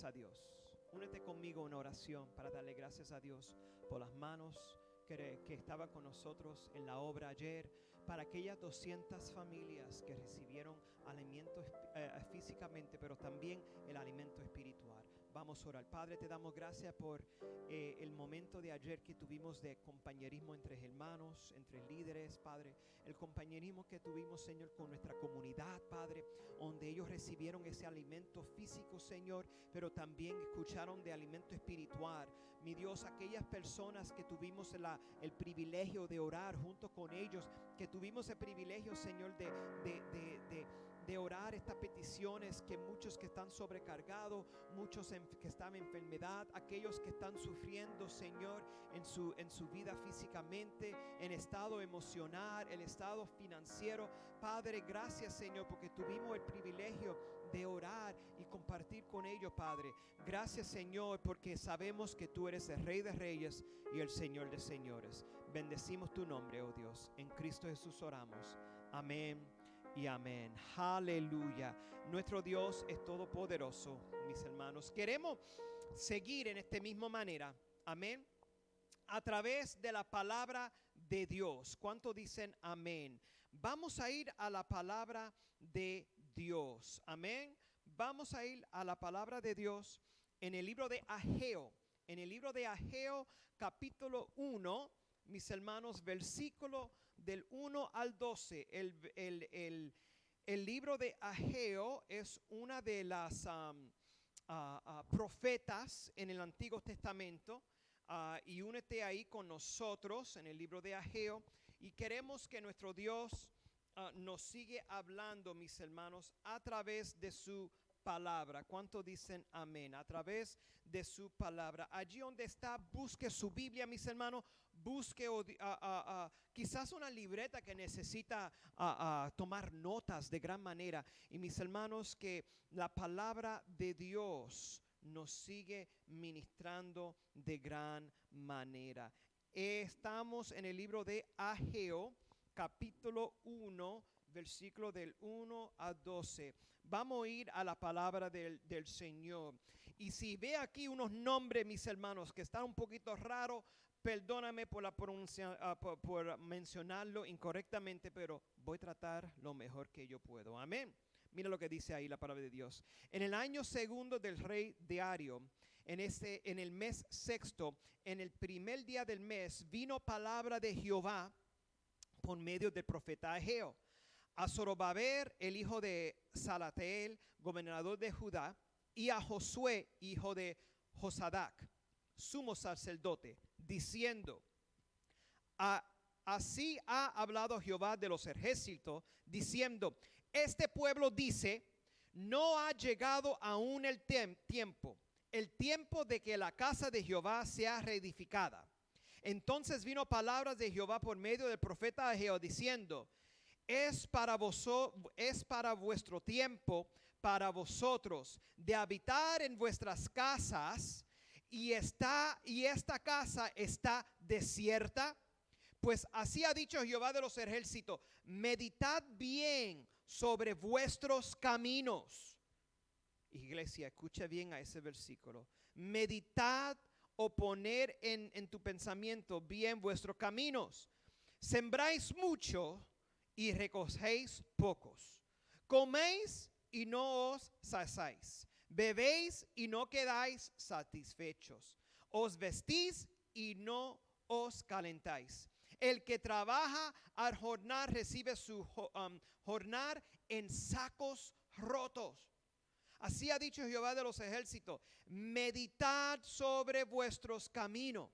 gracias a Dios. Únete conmigo en oración para darle gracias a Dios por las manos que estaban con nosotros en la obra ayer, para aquellas 200 familias que recibieron alimento físicamente, pero también el alimento espiritual. Vamos a orar. Padre, te damos gracias por el momento de ayer que tuvimos de compañerismo entre hermanos, entre líderes, Padre. El compañerismo que tuvimos, Señor, con nuestra comunidad, Padre, donde ellos recibieron ese alimento físico, Señor, pero también escucharon de alimento espiritual. Mi Dios, aquellas personas que tuvimos el privilegio de orar junto con ellos, que tuvimos el privilegio, Señor, de orar estas peticiones, que muchos que están sobrecargados, muchos que están en enfermedad, aquellos que están sufriendo, Señor, en su vida físicamente, en estado emocional, el estado financiero. Padre, gracias, Señor, porque tuvimos el privilegio de orar y compartir con ellos, Padre. Gracias, Señor, porque sabemos que tú eres el Rey de Reyes y el Señor de Señores. Bendecimos tu nombre, oh Dios. En Cristo Jesús oramos. Amén y amén. Aleluya. Nuestro Dios es todopoderoso, mis hermanos. Queremos seguir en esta misma manera. Amén. A través de la palabra de Dios. ¿Cuántos dicen amén? Vamos a ir a la palabra de Dios. Amén. Vamos a ir a la palabra de Dios en el libro de Ageo. En el libro de Ageo, capítulo 1, mis hermanos, versículo del 1 al 12. El libro de Ageo es una de las profetas en el Antiguo Testamento. Y únete ahí con nosotros en el libro de Ageo, y queremos que nuestro Dios nos sigue hablando, mis hermanos, a través de su palabra. ¿Cuántos dicen amén? A través de su palabra. Allí donde está, busque su Biblia, mis hermanos. Busque quizás una libreta que necesita tomar notas de gran manera. Y mis hermanos, que la palabra de Dios nos sigue ministrando de gran manera. Estamos en el libro de Ageo, capítulo 1, versículo del 1 a 12. Vamos a ir a la palabra del Señor. Y si ve aquí unos nombres, mis hermanos, que están un poquito raros, perdóname por por mencionarlo incorrectamente, pero voy a tratar lo mejor que yo puedo. Amén. Mira lo que dice ahí la palabra de Dios. En el año segundo del rey Darío, en el mes sexto, en el primer día del mes, vino palabra de Jehová por medio del profeta Ageo a Zorobabel, el hijo de Salatiel, gobernador de Judá, y a Josué, hijo de Josadac, sumo sacerdote, diciendo: así ha hablado Jehová de los ejércitos, diciendo: este pueblo dice, no ha llegado aún el tiempo de que la casa de Jehová sea reedificada. Entonces vino palabras de Jehová por medio del profeta Ageo, diciendo: es para vuestro tiempo, para vosotros, de habitar en vuestras casas, y esta casa está desierta. Pues así ha dicho Jehová de los ejércitos: meditad bien sobre vuestros caminos. Iglesia, escucha bien a ese versículo. Meditad o poner en tu pensamiento bien vuestros caminos. Sembráis mucho y recogéis pocos. Coméis y no os saciáis. Bebéis y no quedáis satisfechos. Os vestís y no os calentáis. El que trabaja al jornal recibe su jornal en sacos rotos. Así ha dicho Jehová de los ejércitos: meditad sobre vuestros caminos.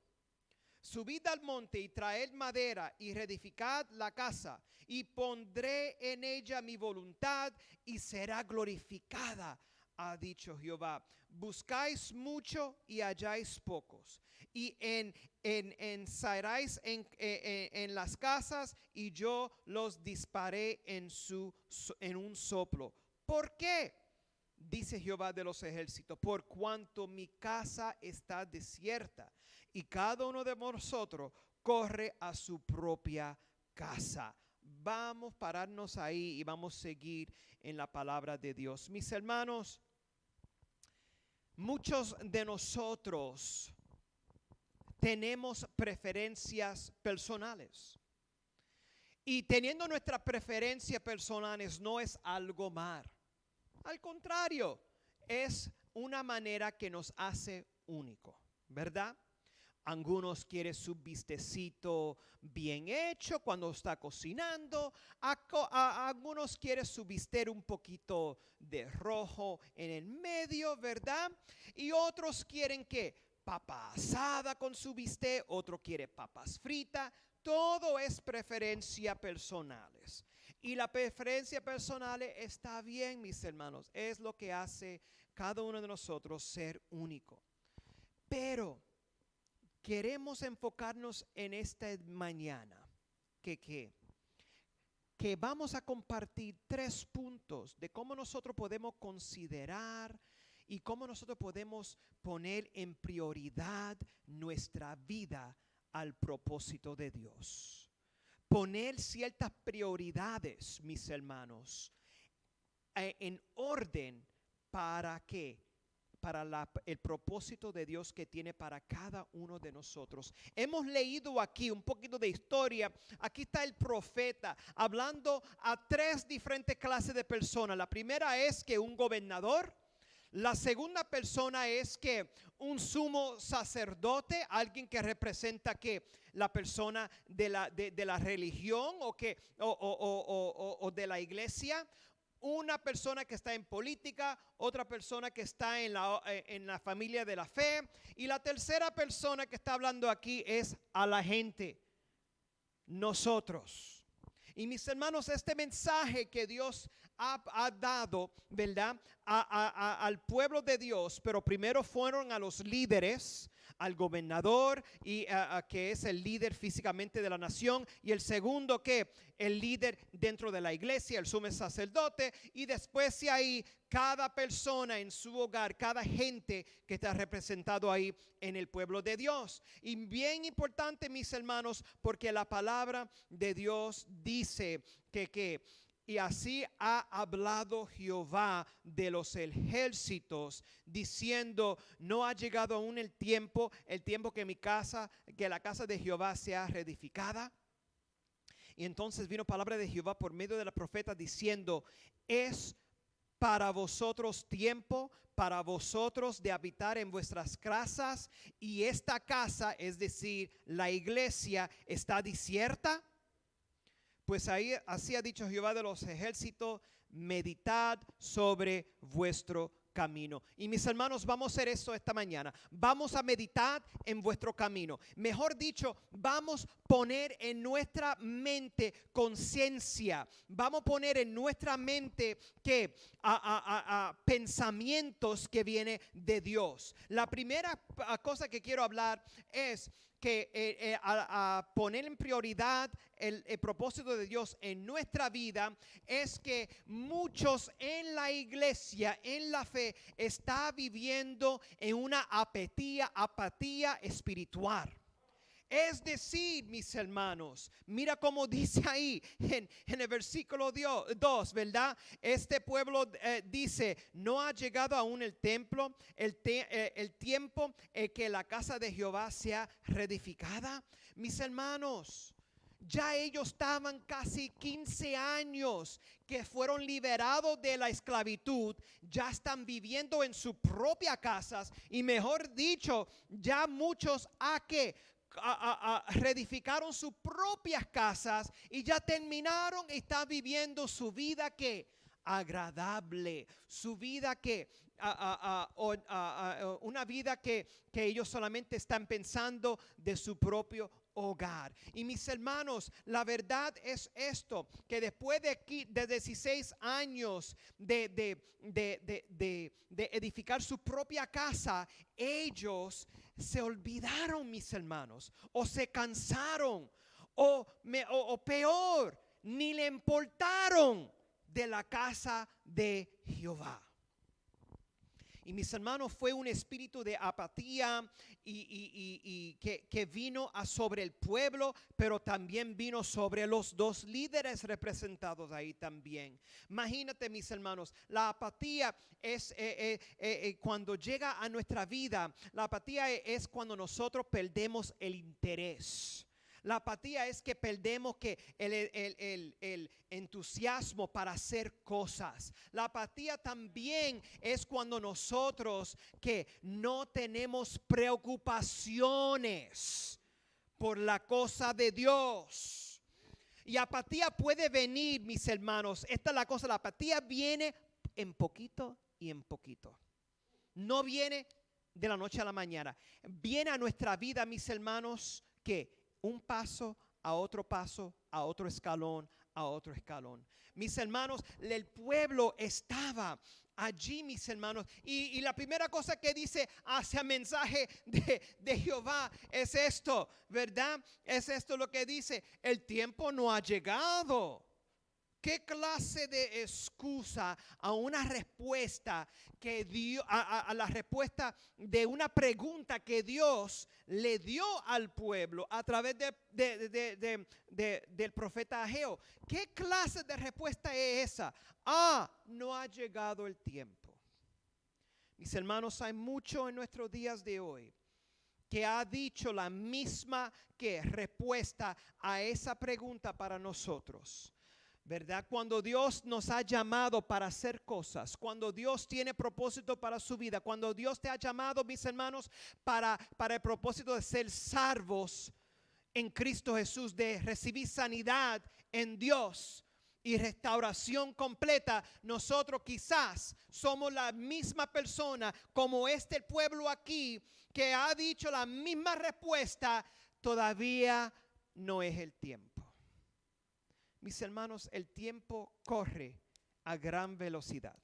Subid al monte y traed madera y reedificad la casa, y pondré en ella mi voluntad y será glorificada, ha dicho Jehová. Buscáis mucho y halláis pocos, y ensairáis en las casas, y yo los disparé en un soplo. ¿Por qué? Dice Jehová de los ejércitos: por cuanto mi casa está desierta, y cada uno de vosotros corre a su propia casa. Vamos a pararnos ahí y vamos a seguir en la palabra de Dios. Mis hermanos, Muchos de nosotros tenemos preferencias personales. Y teniendo nuestras preferencias personales no es algo mal. Al contrario, es una manera que nos hace único, ¿verdad? Algunos quieren su bistecito bien hecho cuando está cocinando. Algunos quieren su bistec un poquito de rojo en el medio, ¿verdad? Y otros quieren que papa asada con su bistec, otro quiere papas fritas. Todo es preferencia personales. Y la preferencia personal está bien, mis hermanos. Es lo que hace cada uno de nosotros ser único. Pero queremos enfocarnos en esta mañana que vamos a compartir 3 puntos de cómo nosotros podemos considerar y cómo nosotros podemos poner en prioridad nuestra vida al propósito de Dios. Poner ciertas prioridades, mis hermanos, en orden para ¿qué? Para el propósito de Dios que tiene para cada uno de nosotros. Hemos leído aquí un poquito de historia. Aquí está el profeta hablando a 3 diferentes clases de personas. La primera es que un gobernador. La segunda persona es que un sumo sacerdote, alguien que representa que la persona de la religión o de la iglesia. Una persona que está en política, otra persona que está en la familia de la fe. Y la tercera persona que está hablando aquí es a la gente, nosotros. Y mis hermanos, este mensaje que Dios ha dado, ¿verdad? Al pueblo de Dios, pero primero fueron a los líderes, al gobernador, y que es el líder físicamente de la nación, y el segundo que el líder dentro de la iglesia, el sumo sacerdote, y después de ahí cada persona en su hogar, cada gente que está representado ahí en el pueblo de Dios. Y bien importante, mis hermanos, porque la palabra de Dios dice que y así ha hablado Jehová de los ejércitos, diciendo: no ha llegado aún el tiempo que la casa de Jehová sea reedificada. Y entonces vino palabra de Jehová por medio de la profeta diciendo: es para vosotros tiempo, para vosotros de habitar en vuestras casas, y esta casa, es decir, la iglesia, está desierta. Pues así ha dicho Jehová de los ejércitos: meditad sobre vuestro camino. Y mis hermanos, vamos a hacer esto esta mañana. Vamos a meditar en vuestro camino. Mejor dicho, vamos a poner en nuestra mente conciencia. Vamos a poner en nuestra mente que pensamientos que vienen de Dios. La primera cosa que quiero hablar es que a poner en prioridad el propósito de Dios en nuestra vida es que muchos en la iglesia, en la fe, está viviendo en una apatía espiritual. Es decir, mis hermanos, mira cómo dice ahí en el versículo 2, ¿verdad? Este pueblo dice: no ha llegado aún el templo, el tiempo que la casa de Jehová sea reedificada. Mis hermanos, ya ellos estaban casi 15 años que fueron liberados de la esclavitud. Ya están viviendo en sus propias casas. Y mejor dicho, ya muchos reedificaron sus propias casas y ya terminaron y están viviendo su vida que agradable, su vida que una vida que ellos solamente están pensando de su propio hogar. Y mis hermanos, la verdad es esto, que después de 16 años de edificar su propia casa, ellos se olvidaron, mis hermanos, o se cansaron, o peor, ni le importaron de la casa de Jehová. Y mis hermanos, fue un espíritu de apatía y que vino sobre el pueblo, pero también vino sobre los dos líderes representados ahí también. Imagínate, mis hermanos, la apatía es cuando llega a nuestra vida, la apatía es cuando nosotros perdemos el interés. La apatía es que perdemos el entusiasmo para hacer cosas. La apatía también es cuando nosotros que no tenemos preocupaciones por la cosa de Dios. Y apatía puede venir, mis hermanos. Esta es la cosa, la apatía viene en poquito y en poquito. No viene de la noche a la mañana. Viene a nuestra vida, mis hermanos, que un paso, a otro escalón, a otro escalón. Mis hermanos, el pueblo estaba allí, mis hermanos. Y la primera cosa que dice hacia mensaje de Jehová es esto, ¿verdad? Es esto lo que dice: el tiempo no ha llegado. ¿Qué clase de excusa a una respuesta que dio, a la respuesta de una pregunta que Dios le dio al pueblo a través del profeta Ageo? ¿Qué clase de respuesta es esa? No ha llegado el tiempo. Mis hermanos, hay mucho en nuestros días de hoy que ha dicho la misma respuesta a esa pregunta para nosotros. ¿Verdad? Cuando Dios nos ha llamado para hacer cosas, cuando Dios tiene propósito para su vida, cuando Dios te ha llamado, mis hermanos, para el propósito de ser salvos en Cristo Jesús, de recibir sanidad en Dios y restauración completa, nosotros quizás somos la misma persona como este pueblo aquí que ha dicho la misma respuesta: todavía no es el tiempo. Mis hermanos, el tiempo corre a gran velocidad.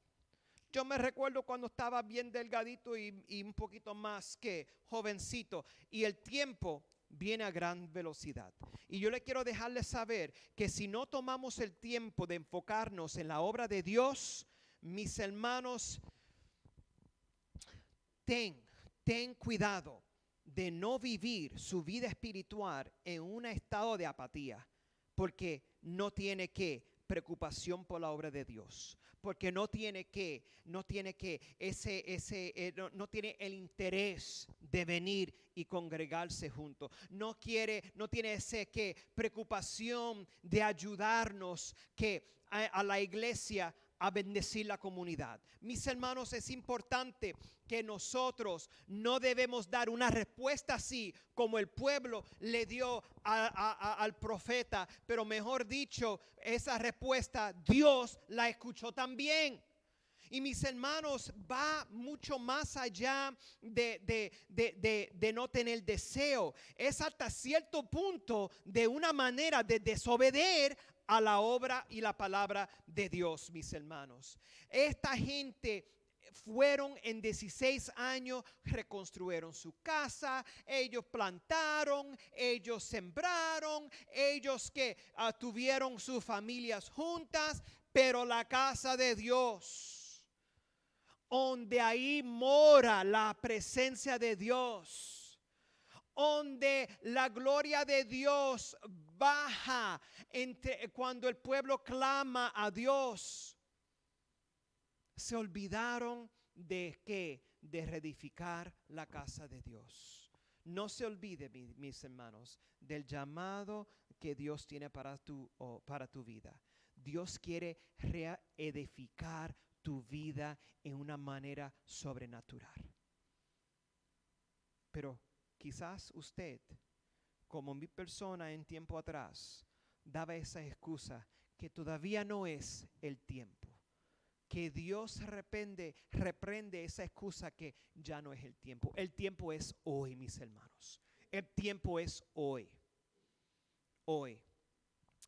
Yo me recuerdo cuando estaba bien delgadito y un poquito más que jovencito, y el tiempo viene a gran velocidad. Y yo le quiero dejarles saber que si no tomamos el tiempo de enfocarnos en la obra de Dios, mis hermanos, ten cuidado de no vivir su vida espiritual en un estado de apatía, porque no tiene preocupación por la obra de Dios, porque no tiene el interés de venir y congregarse juntos, no tiene ese preocupación de ayudarnos a la iglesia a bendecir la comunidad. Mis hermanos, es importante que nosotros no debemos dar una respuesta así como el pueblo le dio al profeta, pero mejor dicho, esa respuesta Dios la escuchó también. Y mis hermanos, va mucho más allá de no tener deseo. Es hasta cierto punto de una manera de desobedecer a la obra y la palabra de Dios, mis hermanos. Esta gente fueron en 16 años, reconstruyeron su casa, ellos plantaron, ellos sembraron, ellos tuvieron sus familias juntas, pero la casa de Dios, donde ahí mora la presencia de Dios, donde la gloria de Dios baja cuando el pueblo clama a Dios, se olvidaron de reedificar la casa de Dios. No se olvide, mis hermanos, del llamado que Dios tiene para tu vida. Dios quiere reedificar tu vida en una manera sobrenatural. Pero quizás usted, como mi persona en tiempo atrás, daba esa excusa que todavía no es el tiempo. Que Dios reprende esa excusa que ya no es el tiempo. El tiempo es hoy, mis hermanos. El tiempo es hoy. Hoy.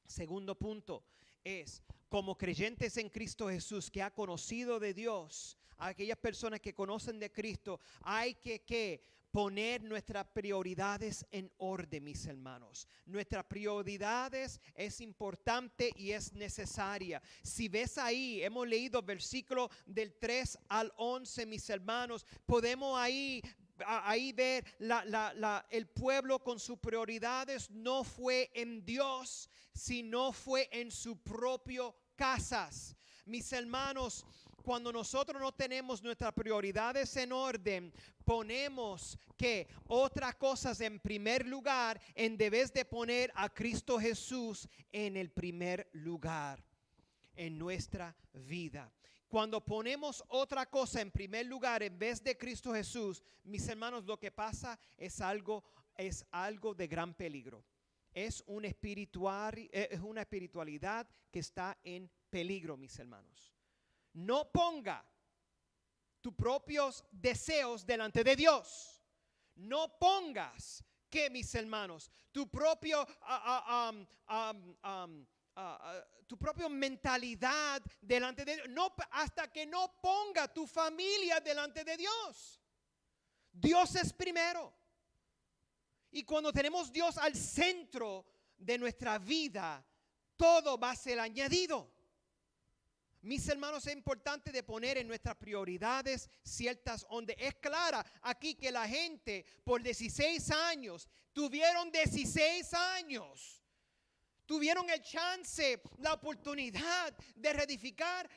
Segundo punto, es, como creyentes en Cristo Jesús, que ha conocido de Dios, a aquellas personas que conocen de Cristo, hay que poner nuestras prioridades en orden, mis hermanos. Nuestras prioridades es importante y es necesaria. Si ves ahí, hemos leído versículos del 3 al 11, mis hermanos. Podemos ahí ver el pueblo con sus prioridades no fue en Dios, sino fue en sus propias casas. Mis hermanos, cuando nosotros no tenemos nuestras prioridades en orden, ponemos que otras cosas en primer lugar en vez de poner a Cristo Jesús en el primer lugar en nuestra vida. Cuando ponemos otra cosa en primer lugar en vez de Cristo Jesús, mis hermanos, lo que pasa es algo de gran peligro. Es una espiritualidad que está en peligro, mis hermanos. No ponga tus propios deseos delante de Dios. No pongas, ¿qué, mis hermanos? Tu propia mentalidad delante de Dios. No, hasta que no ponga tu familia delante de Dios. Dios es primero. Y cuando tenemos Dios al centro de nuestra vida, todo va a ser añadido. Mis hermanos, es importante de poner en nuestras prioridades ciertas ondas. Es clara aquí que la gente por 16 años, tuvieron 16 años. Tuvieron el chance, la oportunidad de reedificar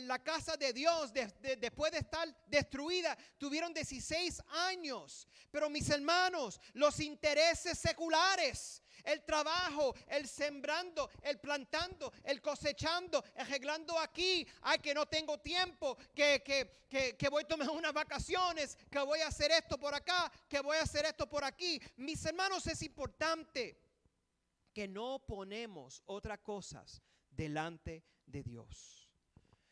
la casa de Dios después de estar destruida. Tuvieron 16 años. Pero mis hermanos, los intereses seculares, el trabajo, el sembrando, el plantando, el cosechando, arreglando aquí. Ay, que no tengo tiempo, que voy a tomar unas vacaciones, que voy a hacer esto por acá, que voy a hacer esto por aquí. Mis hermanos, es importante que no ponemos otras cosas delante de Dios.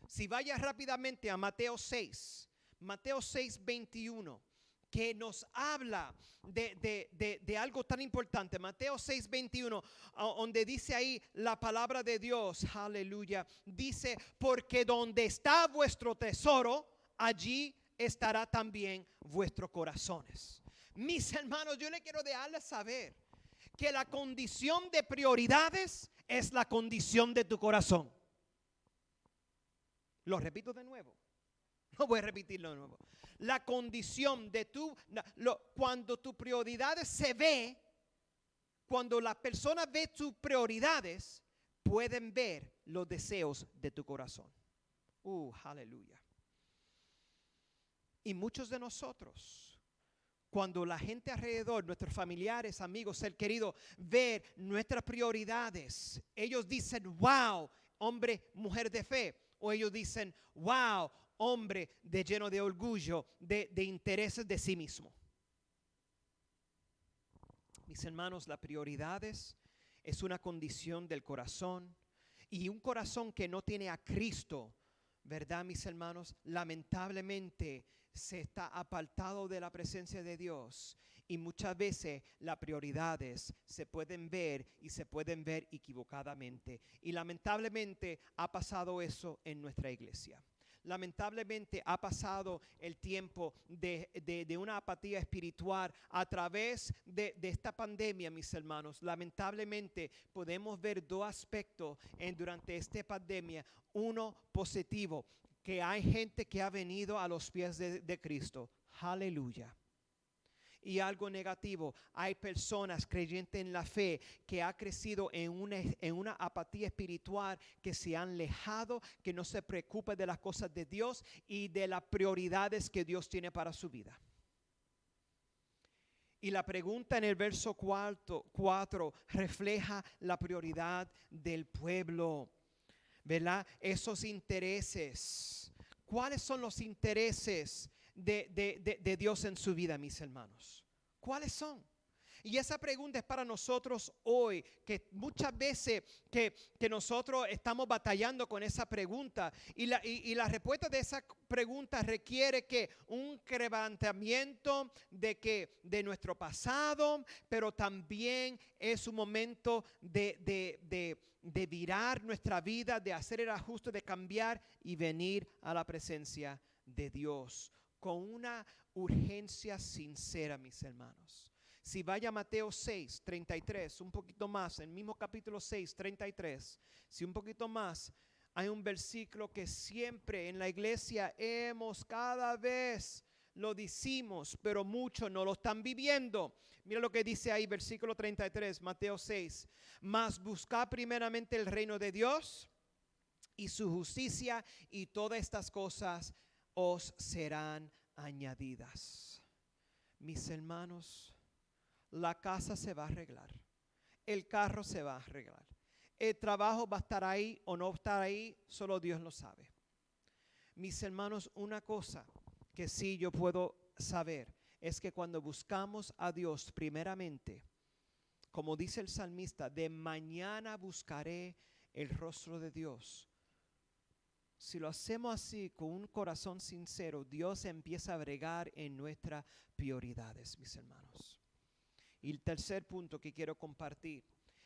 Si vaya rápidamente a Mateo 6, 21, que nos habla de algo tan importante. Mateo 6, 21, donde dice ahí la palabra de Dios, aleluya. Dice, porque donde está vuestro tesoro, allí estará también vuestros corazones. Mis hermanos, yo le quiero dejarles saber que la condición de prioridades es la condición de tu corazón. Lo repito de nuevo. No voy a repetirlo de nuevo. La condición de cuando tus prioridades se ve, cuando la persona ve tus prioridades, pueden ver los deseos de tu corazón. Aleluya. Y muchos de nosotros, cuando la gente alrededor, nuestros familiares, amigos, ser querido, ver nuestras prioridades, ellos dicen, wow, hombre, mujer de fe. O ellos dicen, wow, hombre lleno de orgullo, de intereses de sí mismo. Mis hermanos, las prioridades es una condición del corazón. Y un corazón que no tiene a Cristo, ¿verdad, mis hermanos? Lamentablemente se está apartado de la presencia de Dios. Y muchas veces las prioridades se pueden ver y se pueden ver equivocadamente. Y lamentablemente ha pasado eso en nuestra iglesia. Lamentablemente ha pasado el tiempo de una apatía espiritual a través de esta pandemia, mis hermanos. Lamentablemente podemos ver dos aspectos durante esta pandemia. Uno positivo, que hay gente que ha venido a los pies de Cristo. Aleluya. Y algo negativo, hay personas creyentes en la fe que ha crecido en una apatía espiritual, que se han alejado, que no se preocupa de las cosas de Dios y de las prioridades que Dios tiene para su vida. Y la pregunta en el verso 4 refleja la prioridad del pueblo, ¿verdad? Esos intereses. ¿Cuáles son los intereses de Dios en su vida, mis hermanos? ¿Cuáles son? Y esa pregunta es para nosotros hoy, que muchas veces que nosotros estamos batallando con esa pregunta. Y la respuesta de esa pregunta requiere que un quebrantamiento de nuestro pasado, pero también es un momento de virar nuestra vida, de hacer el ajuste, de cambiar y venir a la presencia de Dios con una urgencia sincera, mis hermanos. Si vaya a Mateo 6, 33, un poquito más, el mismo capítulo 6, 33, si un poquito más, hay un versículo que siempre en la iglesia cada vez lo decimos, pero muchos no lo están viviendo. Mira lo que dice ahí, versículo 33, Mateo 6. Mas buscad primeramente el reino de Dios y su justicia, y todas estas cosas os serán añadidas. Mis hermanos, la casa se va a arreglar, el carro se va a arreglar, el trabajo va a estar ahí o no estar ahí, solo Dios lo sabe. Mis hermanos, una cosa que sí yo puedo saber es que cuando buscamos a Dios primeramente, como dice el salmista, de mañana buscaré el rostro de Dios. Si lo hacemos así con un corazón sincero, Dios empieza a bregar en nuestras prioridades, mis hermanos. Y el tercer punto que quiero compartir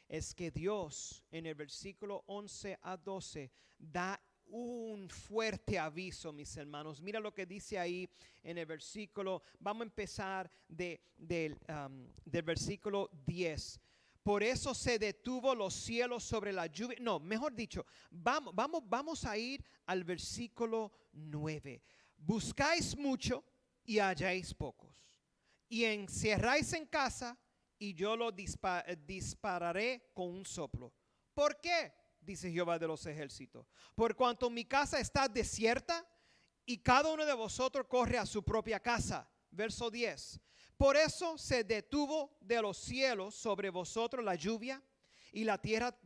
es que Dios en el versículo 11 a 12 da un fuerte aviso, mis hermanos. Mira lo que dice ahí en el versículo. Vamos a empezar del versículo 10. Por eso se detuvo los cielos sobre la lluvia. No, mejor dicho, vamos a ir al versículo 9. Buscáis mucho y halláis pocos. Y encerráis en casa y yo lo dispararé con un soplo. ¿Por qué? Dice Jehová de los ejércitos. Por cuanto mi casa está desierta y cada uno de vosotros corre a su propia casa. Verso 10. Por eso se detuvo de los cielos sobre vosotros la lluvia y la tierra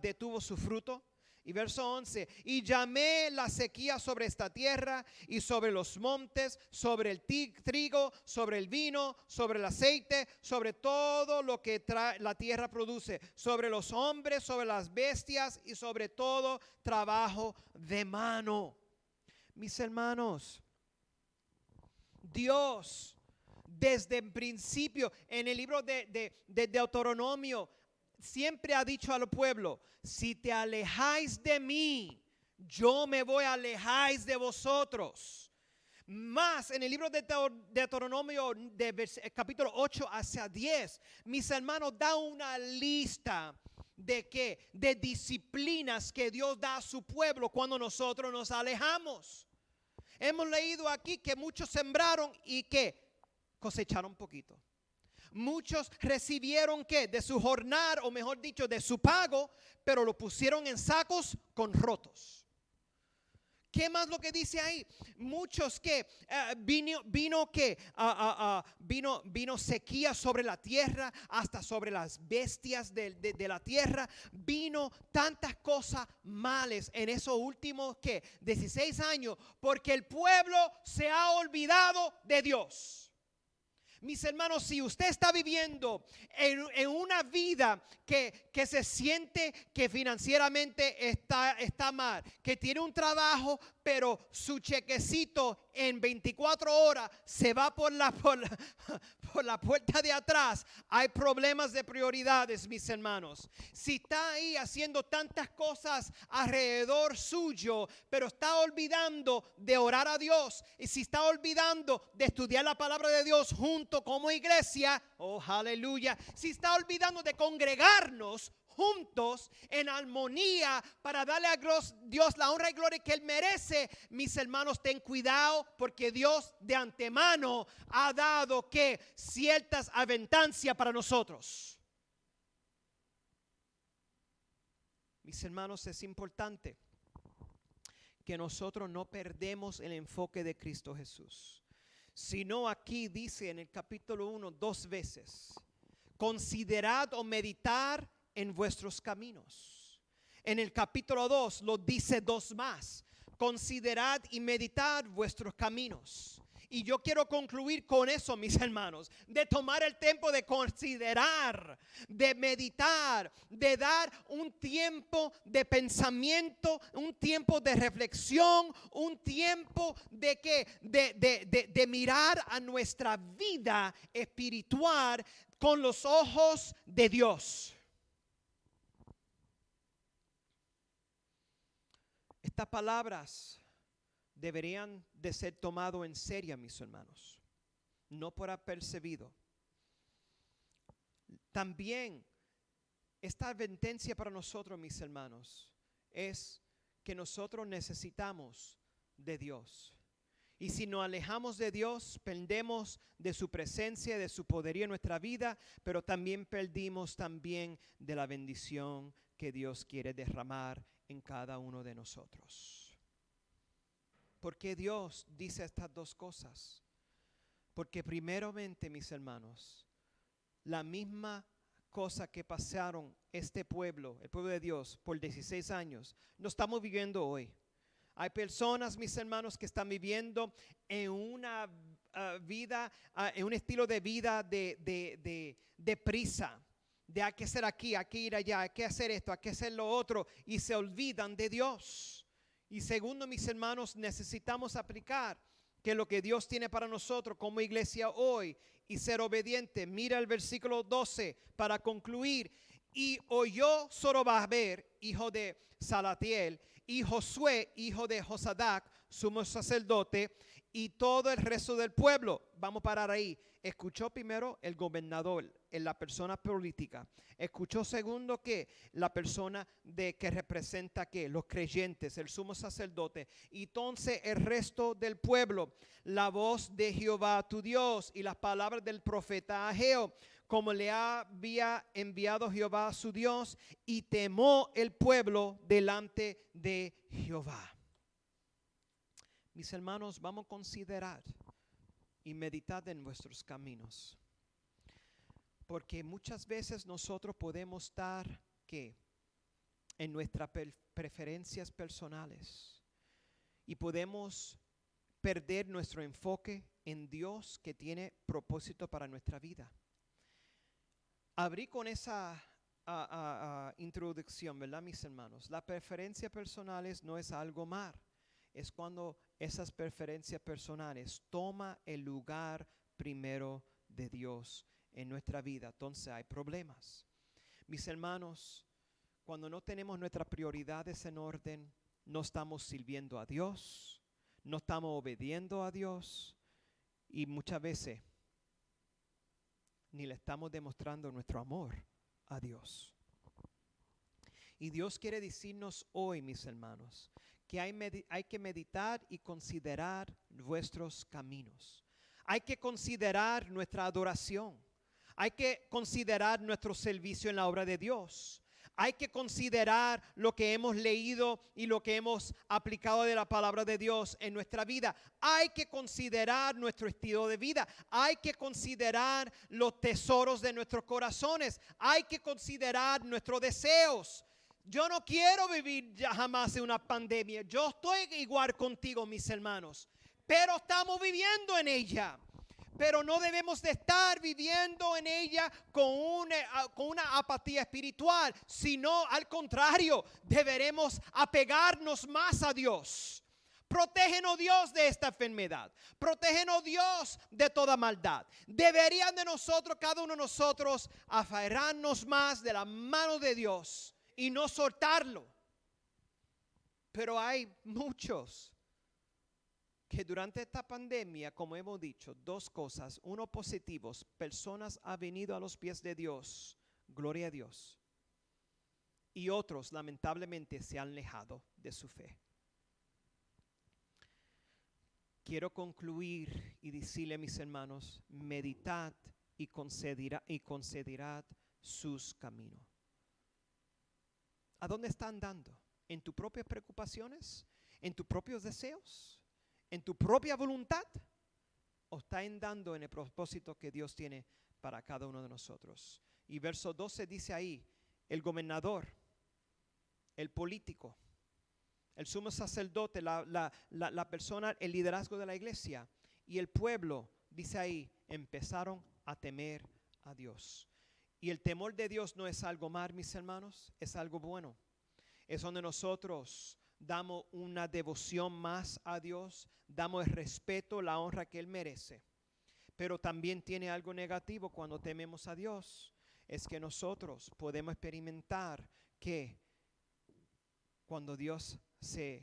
detuvo su fruto. Y verso 11, y llamé la sequía sobre esta tierra y sobre los montes, sobre el trigo, sobre el vino, sobre el aceite, sobre todo lo que la tierra produce, sobre los hombres, sobre las bestias y sobre todo trabajo de mano. Mis hermanos, Dios desde el principio en el libro de Deuteronomio siempre ha dicho al pueblo: si te alejáis de mí, yo me voy a alejar de vosotros. Más en el libro de Deuteronomio capítulo 8 hacia 10, mis hermanos, da una lista de disciplinas que Dios da a su pueblo cuando nosotros nos alejamos. Hemos leído aquí que muchos sembraron y que cosecharon poquito. Muchos recibieron ¿qué? De su jornal, o mejor dicho, de su pago, pero lo pusieron en sacos con rotos. ¿Qué más lo que dice ahí? Muchos que vino sequía sobre la tierra, hasta sobre las bestias de la tierra. Vino tantas cosas malas en esos últimos 16 años, porque el pueblo se ha olvidado de Dios. Mis hermanos, si usted está viviendo en una vida que se siente que financieramente está mal, que tiene un trabajo, pero su chequecito en 24 horas se va por la puerta de atrás, hay problemas de prioridades, mis hermanos. Si está ahí haciendo tantas cosas alrededor suyo, pero está olvidando de orar a Dios, y si está olvidando de estudiar la palabra de Dios junto como iglesia, oh aleluya, si está olvidando de congregarnos juntos en armonía para darle a Dios la honra y gloria que Él merece, mis hermanos, ten cuidado, porque Dios de antemano ha dado ciertas aventancias para nosotros. Mis hermanos, es importante que nosotros no perdemos el enfoque de Cristo Jesús. Sino aquí dice en el capítulo 1 2 veces: considerad o meditar en vuestros caminos. En el capítulo 2 lo dice 2 más: considerad y meditad vuestros caminos. Y yo quiero concluir con eso, mis hermanos, de tomar el tiempo de considerar, de meditar, de dar un tiempo de pensamiento, un tiempo de reflexión, un tiempo de mirar a nuestra vida espiritual con los ojos de Dios. Estas palabras deberían de ser tomado en serio, mis hermanos, no por apercibido. También esta advertencia para nosotros, mis hermanos, es que nosotros necesitamos de Dios. Y si nos alejamos de Dios, perdemos de su presencia, de su poderío en nuestra vida, pero también perdimos también de la bendición que Dios quiere derramar en cada uno de nosotros. ¿Por qué Dios dice estas dos cosas? Porque primeramente, mis hermanos, la misma cosa que pasaron el pueblo de Dios por 16 años, no estamos viviendo hoy. Hay personas, mis hermanos, que están viviendo en una vida, en un estilo de vida de prisa. De hay que hacer aquí, hay que ir allá, hay que hacer esto, hay que hacer lo otro, y se olvidan de Dios. Y segundo, mis hermanos, necesitamos aplicar que lo que Dios tiene para nosotros como iglesia hoy y ser obediente. Mira el versículo 12 para concluir. Y oyó Zorobabel, hijo de Salatiel, y Josué, hijo de Josadac, sumo sacerdote, y todo el resto del pueblo. Vamos a parar ahí. Escuchó primero el gobernador, la persona política. Escuchó segundo que la persona que representa que los creyentes, el sumo sacerdote. Y entonces el resto del pueblo, la voz de Jehová tu Dios y las palabras del profeta Ageo, como le había enviado Jehová su Dios, y temó el pueblo delante de Jehová. Mis hermanos, vamos a considerar y meditar en nuestros caminos. Porque muchas veces nosotros podemos estar en nuestras preferencias personales y podemos perder nuestro enfoque en Dios que tiene propósito para nuestra vida. Abrí con esa introducción, ¿verdad, mis hermanos? Las preferencias personales no es algo mal. Es cuando esas preferencias personales toman el lugar primero de Dios en nuestra vida. Entonces hay problemas. Mis hermanos, cuando no tenemos nuestras prioridades en orden, no estamos sirviendo a Dios, no estamos obediendo a Dios y muchas veces ni le estamos demostrando nuestro amor a Dios. Y Dios quiere decirnos hoy, mis hermanos, que hay que meditar y considerar vuestros caminos. Hay que considerar nuestra adoración. Hay que considerar nuestro servicio en la obra de Dios. Hay que considerar lo que hemos leído y lo que hemos aplicado de la palabra de Dios en nuestra vida. Hay que considerar nuestro estilo de vida. Hay que considerar los tesoros de nuestros corazones. Hay que considerar nuestros deseos. Yo no quiero vivir ya jamás en una pandemia. Yo estoy igual contigo, mis hermanos. Pero estamos viviendo en ella. Pero no debemos de estar viviendo en ella con una apatía espiritual, sino al contrario, deberemos apegarnos más a Dios. Protégenos, Dios, de esta enfermedad. Protégenos, Dios, de toda maldad. Deberían de nosotros, cada uno de nosotros, aferrarnos más de la mano de Dios y no soltarlo. Pero hay muchos que durante esta pandemia, como hemos dicho, dos cosas. Uno, positivos. Personas han venido a los pies de Dios. Gloria a Dios. Y otros, lamentablemente, se han alejado de su fe. Quiero concluir y decirle a mis hermanos, meditad y considerad sus caminos. ¿A dónde están andando? ¿En tus propias preocupaciones? ¿En tus propios deseos? ¿En tu propia voluntad? ¿O está andando en el propósito que Dios tiene para cada uno de nosotros? Y verso 12 dice ahí, el gobernador, el político, el sumo sacerdote, la persona, el liderazgo de la iglesia, y el pueblo, dice ahí, empezaron a temer a Dios. Y el temor de Dios no es algo mal, mis hermanos, es algo bueno. Es donde nosotros damos una devoción más a Dios, damos el respeto, la honra que Él merece. Pero también tiene algo negativo cuando tememos a Dios. Es que nosotros podemos experimentar que cuando Dios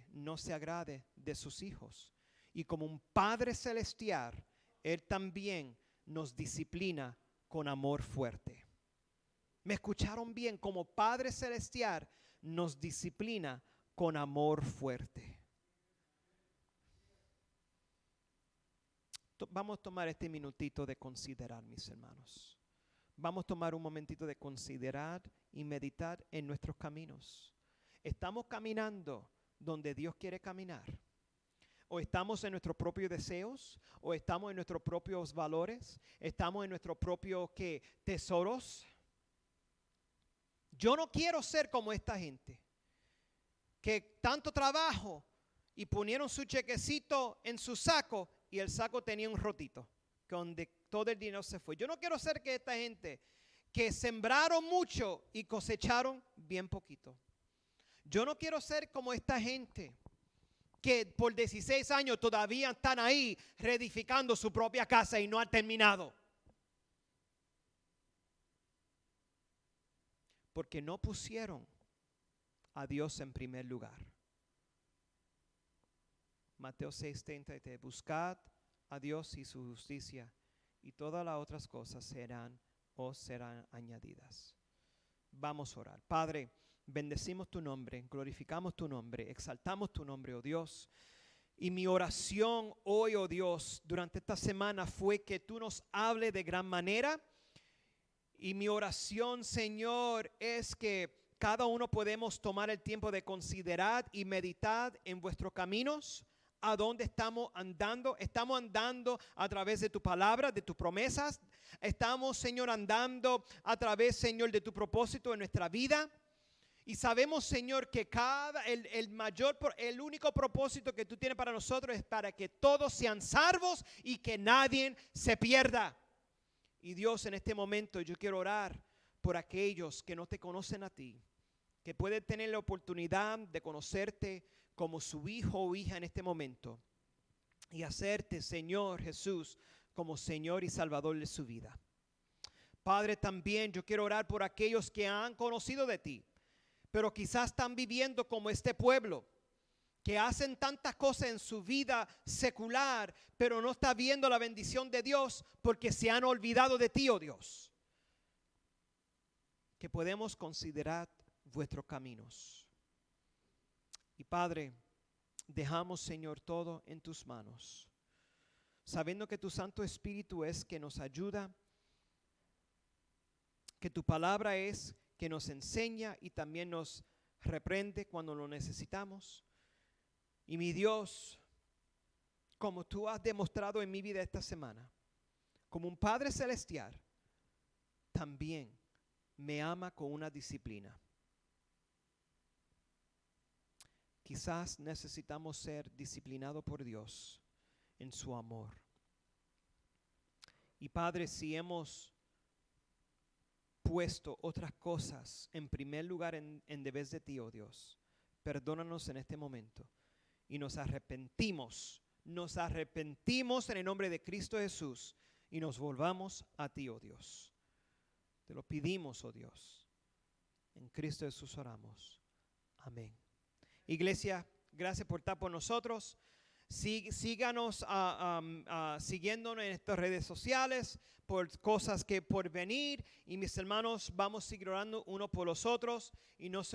no se agrade de sus hijos. Y como un Padre celestial, Él también nos disciplina con amor fuerte. ¿Me escucharon bien? Como Padre celestial nos disciplina con amor fuerte. Vamos a tomar este minutito de considerar, mis hermanos. Vamos a tomar un momentito de considerar y meditar en nuestros caminos. ¿Estamos caminando donde Dios quiere caminar? ¿O estamos en nuestros propios deseos? ¿O estamos en nuestros propios valores? ¿Estamos en nuestros propios tesoros? Yo no quiero ser como esta gente que tanto trabajo y ponieron su chequecito en su saco y el saco tenía un rotito donde todo el dinero se fue. Yo no quiero ser que esta gente que sembraron mucho y cosecharon bien poquito. Yo no quiero ser como esta gente que por 16 años todavía están ahí reedificando su propia casa y no han terminado. Porque no pusieron a Dios en primer lugar. Mateo 6:33, buscad a Dios y su justicia, y todas las otras cosas serán añadidas. Vamos a orar. Padre, bendecimos tu nombre, glorificamos tu nombre, exaltamos tu nombre, oh Dios. Y mi oración hoy, oh Dios, durante esta semana fue que tú nos hables de gran manera. Y mi oración, Señor, es que cada uno podemos tomar el tiempo de considerar y meditar en vuestros caminos, a dónde estamos andando. Estamos andando a través de tu palabra, de tus promesas. Estamos, Señor, andando a través, Señor, de tu propósito en nuestra vida. Y sabemos, Señor, que el único propósito que tú tienes para nosotros es para que todos sean salvos y que nadie se pierda. Y Dios, en este momento yo quiero orar por aquellos que no te conocen a ti, que pueden tener la oportunidad de conocerte como su hijo o hija en este momento y hacerte, Señor Jesús, como Señor y Salvador de su vida. Padre, también yo quiero orar por aquellos que han conocido de ti, pero quizás están viviendo como este pueblo, que hacen tantas cosas en su vida secular, pero no está viendo la bendición de Dios porque se han olvidado de ti, oh Dios. Que podemos considerar vuestros caminos. Y Padre, dejamos, Señor, todo en tus manos, sabiendo que tu Santo Espíritu es que nos ayuda, que tu palabra es que nos enseña y también nos reprende cuando lo necesitamos. Y mi Dios, como tú has demostrado en mi vida esta semana, como un Padre celestial, también me ama con una disciplina. Quizás necesitamos ser disciplinados por Dios en su amor. Y Padre, si hemos puesto otras cosas en primer lugar en vez de ti, oh Dios, perdónanos en este momento. Y nos arrepentimos en el nombre de Cristo Jesús y nos volvamos a ti, oh Dios. Te lo pedimos, oh Dios. En Cristo Jesús oramos. Amén. Iglesia, gracias por estar por nosotros. Síganos siguiéndonos en estas redes sociales por cosas que por venir. Y mis hermanos, vamos a seguir orando uno por los otros. Y no se